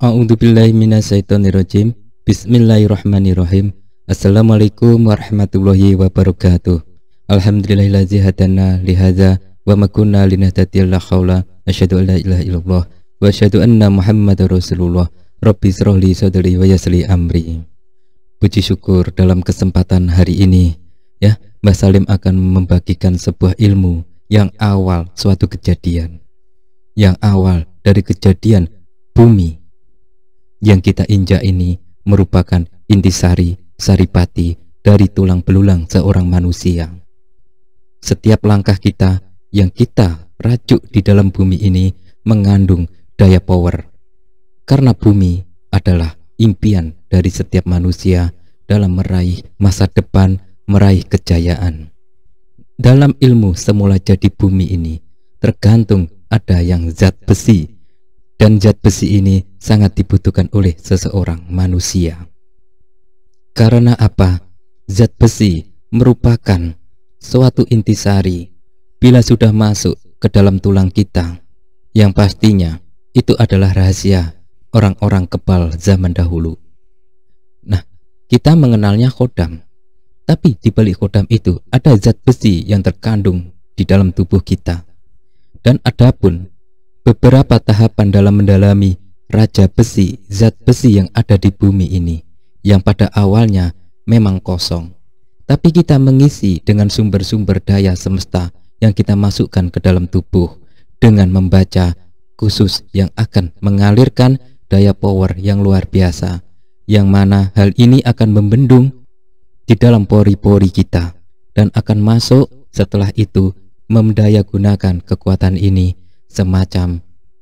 A'udzubillahi minasyaitonirrajim. Bismillahirrahmanirrahim. Assalamualaikum warahmatullahi wabarakatuh. Alhamdulillahillazi hadana lihadza wa ma kunna linahtadiya laula asyhadu an la ilaha illallah wa asyhadu anna Muhammadar Rasulullah. Rabbi shrah li sadri wa yassir li amri. Puji syukur dalam kesempatan hari ini ya, Mbah Salim akan membagikan sebuah ilmu yang awal suatu kejadian. Yang awal dari kejadian bumi yang kita injak ini merupakan intisari saripati dari tulang belulang seorang manusia. Setiap langkah kita yang kita rajuk di dalam bumi ini mengandung daya power, karena bumi adalah impian dari setiap manusia dalam meraih masa depan, meraih kejayaan. Dalam ilmu semula jadi bumi ini tergantung ada yang zat besi, dan zat besi ini sangat dibutuhkan oleh seseorang manusia. Karena apa? Zat besi merupakan suatu intisari. Bila sudah masuk ke dalam tulang kita, yang pastinya itu adalah rahasia orang-orang kebal zaman dahulu. Nah, kita mengenalnya khodam, tapi di balik khodam itu ada zat besi yang terkandung di dalam tubuh kita. Dan adapun beberapa tahapan dalam mendalami raja besi, zat besi yang ada di bumi ini, yang pada awalnya memang kosong, tapi kita mengisi dengan sumber-sumber daya semesta yang kita masukkan ke dalam tubuh dengan membaca khusus yang akan mengalirkan daya power yang luar biasa, yang mana hal ini akan membendung di dalam pori-pori kita dan akan masuk setelah itu memdaya gunakan kekuatan ini semacam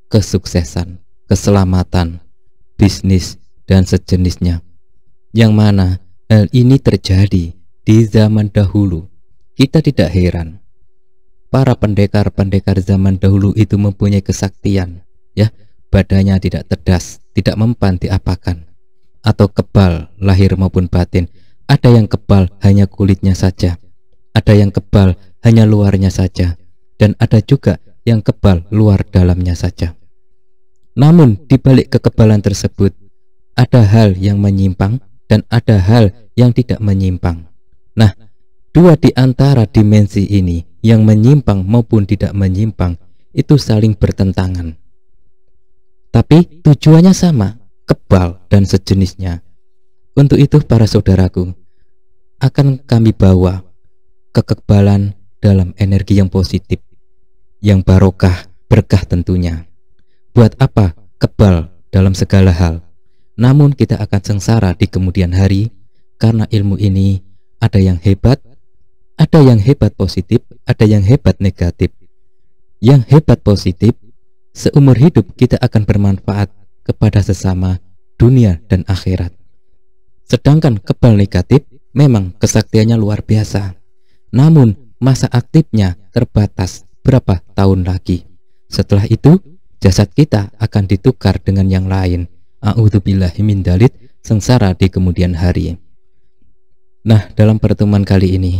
kesuksesan, keselamatan, bisnis, dan sejenisnya. Yang mana hal ini terjadi di zaman dahulu. Kita tidak heran. Para pendekar-pendekar zaman dahulu itu mempunyai kesaktian, ya, badannya tidak cerdas, tidak mempan diapakan, atau kebal lahir maupun batin. Ada yang kebal hanya kulitnya saja, ada yang kebal hanya luarnya saja, dan ada juga yang kebal luar dalamnya saja. Namun di balik kekebalan tersebut ada hal yang menyimpang dan ada hal yang tidak menyimpang. Nah, dua di antara dimensi ini yang menyimpang maupun tidak menyimpang itu saling bertentangan. Tapi tujuannya sama, kebal dan sejenisnya. Untuk itu para saudaraku, akan kami bawa kekebalan dalam energi yang positif, yang barokah, berkah tentunya. Buat apa kebal dalam segala hal, namun kita akan sengsara di kemudian hari, karena ilmu ini ada yang hebat positif, ada yang hebat negatif. Yang hebat positif, seumur hidup kita akan bermanfaat kepada sesama, dunia dan akhirat. Sedangkan kebal negatif memang kesaktiannya luar biasa, namun masa aktifnya terbatas berapa tahun lagi. Setelah itu jasad kita akan ditukar dengan yang lain. A'udzubillahi min dzalik, sengsara di kemudian hari. Nah, dalam pertemuan kali ini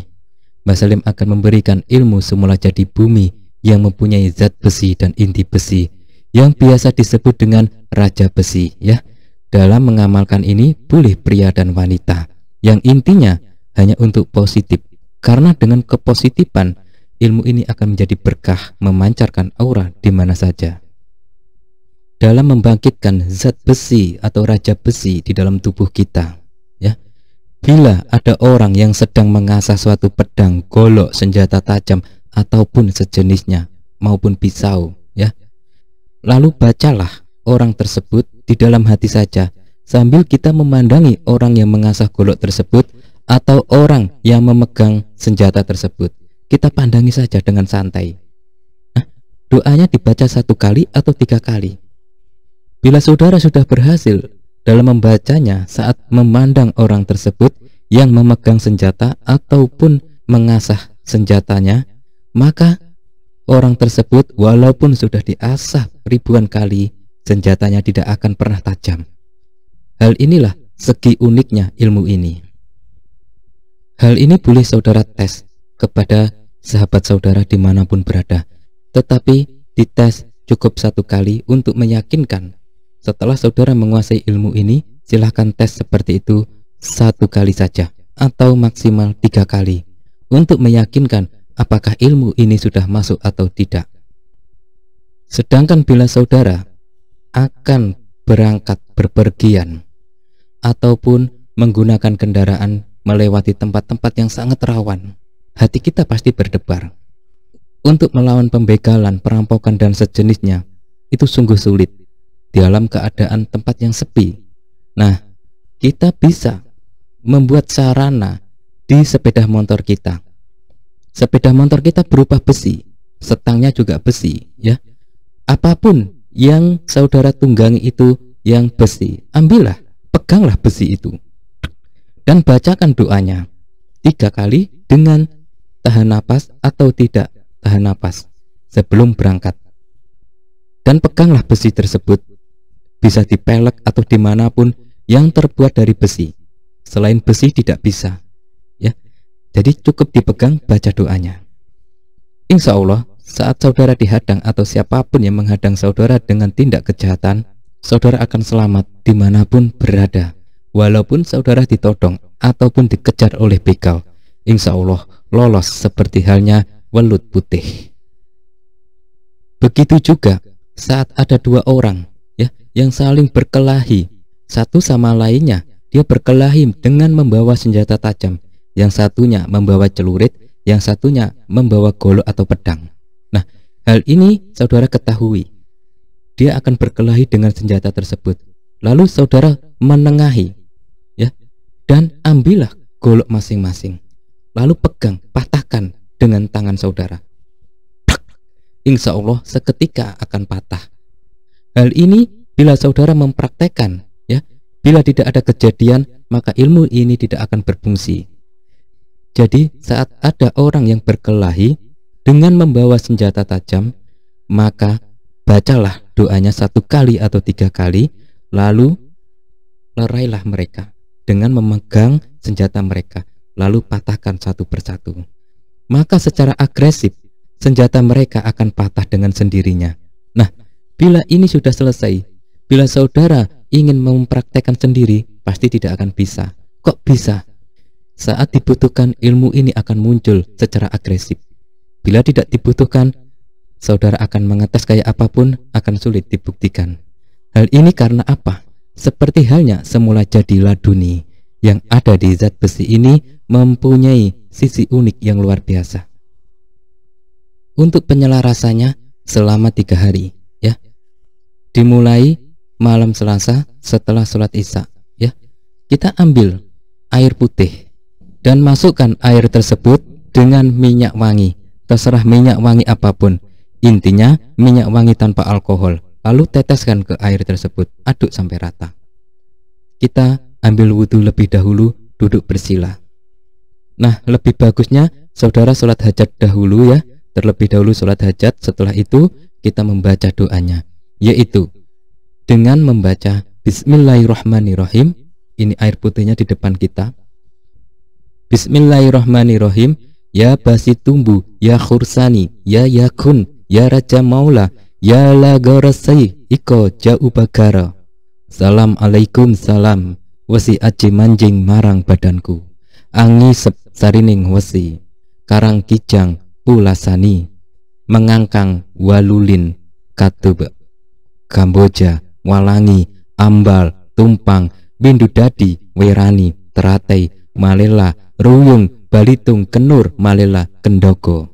Mbah Salim akan memberikan ilmu semula jadi bumi yang mempunyai zat besi dan inti besi, yang biasa disebut dengan raja besi, ya. Dalam mengamalkan ini boleh pria dan wanita, yang intinya hanya untuk positif, karena dengan kepositifan ilmu ini akan menjadi berkah, memancarkan aura di mana saja. Dalam membangkitkan zat besi atau raja besi di dalam tubuh kita, ya. Bila ada orang yang sedang mengasah suatu pedang, golok, senjata tajam ataupun sejenisnya maupun pisau, ya. Lalu bacalah orang tersebut di dalam hati saja, sambil kita memandangi orang yang mengasah golok tersebut atau orang yang memegang senjata tersebut. Kita pandangi saja dengan santai. Nah, doanya dibaca 1 kali atau 3 kali. Bila saudara sudah berhasil dalam membacanya saat memandang orang tersebut yang memegang senjata ataupun mengasah senjatanya, maka orang tersebut walaupun sudah diasah ribuan kali, senjatanya tidak akan pernah tajam. Hal inilah segi uniknya ilmu ini. Hal ini boleh saudara tes kepada sahabat saudara dimanapun berada, tetapi dites cukup 1 kali untuk meyakinkan Setelah saudara menguasai ilmu ini, silahkan tes seperti itu 1 kali saja atau maksimal 3 kali untuk meyakinkan apakah ilmu ini sudah masuk atau tidak. Sedangkan bila saudara akan berangkat berpergian ataupun menggunakan kendaraan melewati tempat-tempat yang sangat rawan, hati kita pasti berdebar. Untuk melawan pembegalan, perampokan dan sejenisnya itu sungguh sulit di dalam keadaan tempat yang sepi. Nah, kita bisa membuat sarana di sepeda motor kita. Sepeda motor kita berupa besi, setangnya juga besi, ya. Apapun yang saudara tunggangi itu yang besi, ambillah, peganglah besi itu dan bacakan doanya 3 kali dengan tahan napas atau tidak tahan napas sebelum berangkat. Dan peganglah besi tersebut, bisa dipelek atau dimanapun yang terbuat dari besi. Selain besi tidak bisa, ya. Jadi cukup dipegang, baca doanya. Insya Allah, saat saudara dihadang atau siapapun yang menghadang saudara dengan tindak kejahatan, saudara akan selamat dimanapun berada. Walaupun saudara ditodong ataupun dikejar oleh begal, insya Allah lolos seperti halnya welut putih. Begitu juga saat ada 2 orang, ya, yang saling berkelahi satu sama lainnya. Dia berkelahi dengan membawa senjata tajam. Yang satunya membawa celurit, yang satunya membawa golok atau pedang. Nah, hal ini saudara ketahui, dia akan berkelahi dengan senjata tersebut. Lalu saudara menengahi, ya, dan ambillah golok masing-masing. Lalu pegang, patahkan dengan tangan saudara. Insya Allah seketika akan patah. Hal ini bila saudara mempraktekkan, ya, bila tidak ada kejadian, maka ilmu ini tidak akan berfungsi. Jadi saat ada orang yang berkelahi dengan membawa senjata tajam, maka bacalah doanya 1 kali atau 3 kali, lalu lerailah mereka dengan memegang senjata mereka, lalu patahkan satu persatu. Maka secara agresif senjata mereka akan patah dengan sendirinya. Nah, bila ini sudah selesai, bila saudara ingin mempraktekkan sendiri, pasti tidak akan bisa. Kok bisa? Saat dibutuhkan, ilmu ini akan muncul secara agresif. Bila tidak dibutuhkan, saudara akan mengetes kayak apapun, akan sulit dibuktikan. Hal ini karena apa? Seperti halnya semula jadi laduni yang ada di zat besi ini mempunyai sisi unik yang luar biasa. Untuk penyelarasannya selama 3 hari, ya. Dimulai malam Selasa setelah sholat Isya, ya. Kita ambil air putih dan masukkan air tersebut dengan minyak wangi. Terserah minyak wangi apapun, intinya minyak wangi tanpa alkohol. Lalu teteskan ke air tersebut, aduk sampai rata. Kita ambil wudhu lebih dahulu, duduk bersila. Nah, lebih bagusnya saudara sholat hajat dahulu, ya. Terlebih dahulu sholat hajat, setelah itu kita membaca doanya, yaitu dengan membaca Bismillahirrahmanirrahim. Ini air putihnya di depan kita. Bismillahirrahmanirrahim. Ya Basitumbu, Ya Khursani, Ya Yakun, Ya Raja Maula, Ya Lagorasai, Iko Jauh Bagara. Salam alaikum salam, wasi aji manjing marang badanku. Angi sep sarining wasi, karang kijang pulasani, mengangkang walulin katub, Kamboja, walangi, ambal, tumpang, bindu dadi, werani, teratai, malela, ruyung, balitung, kenur, malela, kendogo.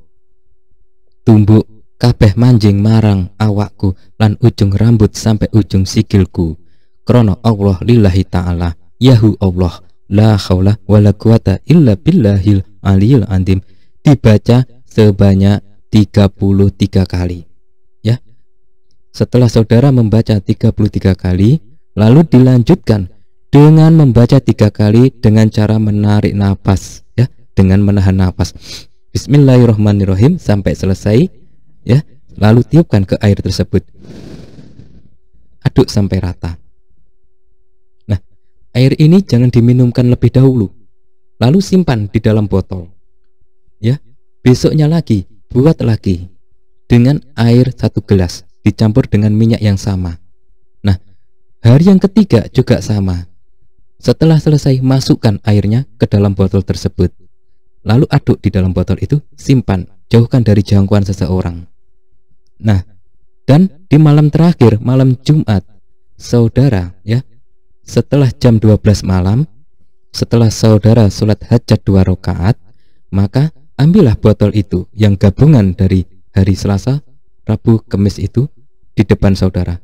Tumbuk kabeh manjing marang awakku lan ujung rambut sampai ujung sikilku. Krono Allah lillahi ta'ala, Yahu Allah, la khawla wa la quwata illa billahil aliyil andim. Dibaca sebanyak 33 kali, ya. Setelah saudara membaca 33 kali, lalu dilanjutkan dengan membaca 3 kali dengan cara menarik nafas, ya, dengan menahan nafas. Bismillahirrahmanirrahim sampai selesai, ya. Lalu tiupkan ke air tersebut, aduk sampai rata. Nah, air ini jangan diminumkan lebih dahulu, lalu simpan di dalam botol, ya. Besoknya lagi buat lagi dengan air 1 gelas dicampur dengan minyak yang sama. Nah, Hari yang ketiga juga sama. Setelah selesai, masukkan airnya ke dalam botol tersebut. Lalu aduk di dalam botol itu, simpan, jauhkan dari jangkauan seseorang. Nah, dan di malam terakhir, malam Jumat, saudara ya, setelah jam 12 malam, setelah saudara sholat hajat 2 rakaat, maka ambillah botol itu yang gabungan dari hari Selasa, Rabu, Kamis itu di depan saudara.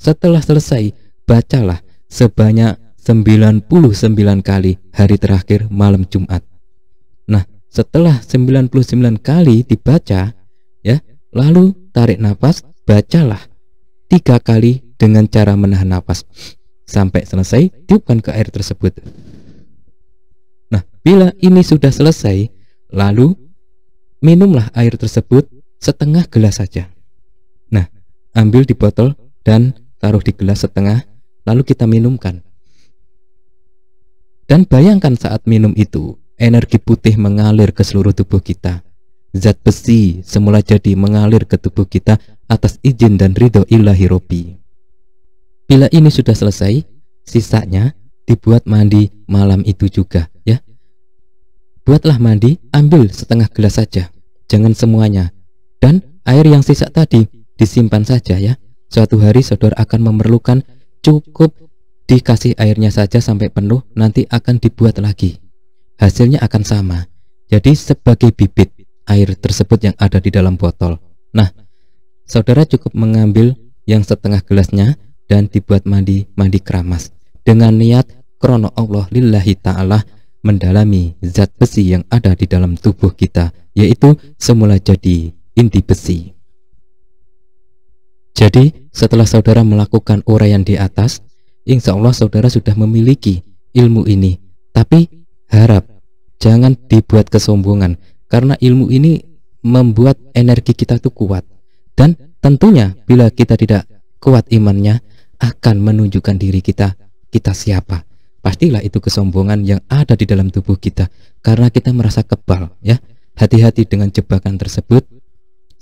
Setelah selesai, bacalah sebanyak 99 kali hari terakhir malam Jumat. Nah, setelah 99 kali dibaca ya, lalu tarik nafas, bacalah 3 kali dengan cara menahan nafas. Sampai selesai, tiupkan ke air tersebut. Nah, bila ini sudah selesai, lalu minumlah air tersebut setengah gelas saja. Nah, ambil di botol dan taruh di gelas setengah, lalu kita minumkan. Dan bayangkan saat minum itu, energi putih mengalir ke seluruh tubuh kita. Zat besi semula jadi mengalir ke tubuh kita atas izin dan ridho ilahi Robbi. Bila ini sudah selesai, sisanya dibuat mandi malam itu juga ya. Buatlah mandi, ambil setengah gelas saja, jangan semuanya. Dan air yang sisa tadi disimpan saja ya. Suatu hari saudara akan memerlukan, cukup dikasih airnya saja sampai penuh, nanti akan dibuat lagi. Hasilnya akan sama. Jadi sebagai bibit air tersebut yang ada di dalam botol. Nah, saudara cukup mengambil yang setengah gelasnya dan dibuat mandi keramas dengan niat krono Allah lillahi ta'ala, mendalami zat besi yang ada di dalam tubuh kita, yaitu semula jadi inti besi. Jadi setelah saudara melakukan uraian di atas, insya Allah saudara sudah memiliki ilmu ini. Tapi harap jangan dibuat kesombongan, karena ilmu ini membuat energi kita tuh kuat. Dan tentunya bila kita tidak kuat imannya, akan menunjukkan diri kita siapa. Pastilah itu kesombongan yang ada di dalam tubuh kita, karena kita merasa kebal ya. Hati-hati dengan jebakan tersebut.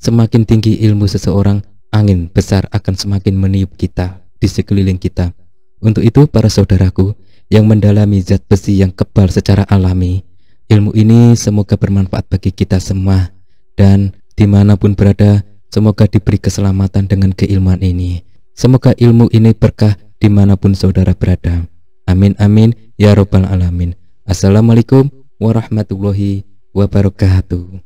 Semakin tinggi ilmu seseorang, angin besar akan semakin meniup kita di sekeliling kita. Untuk itu para saudaraku yang mendalami zat besi yang kebal secara alami, ilmu ini semoga bermanfaat bagi kita semua, dan dimanapun berada, semoga diberi keselamatan dengan keilmuan ini. Semoga ilmu ini berkah dimanapun saudara berada. Amin amin ya robbal alamin. Assalamualaikum warahmatullahi wabarakatuh.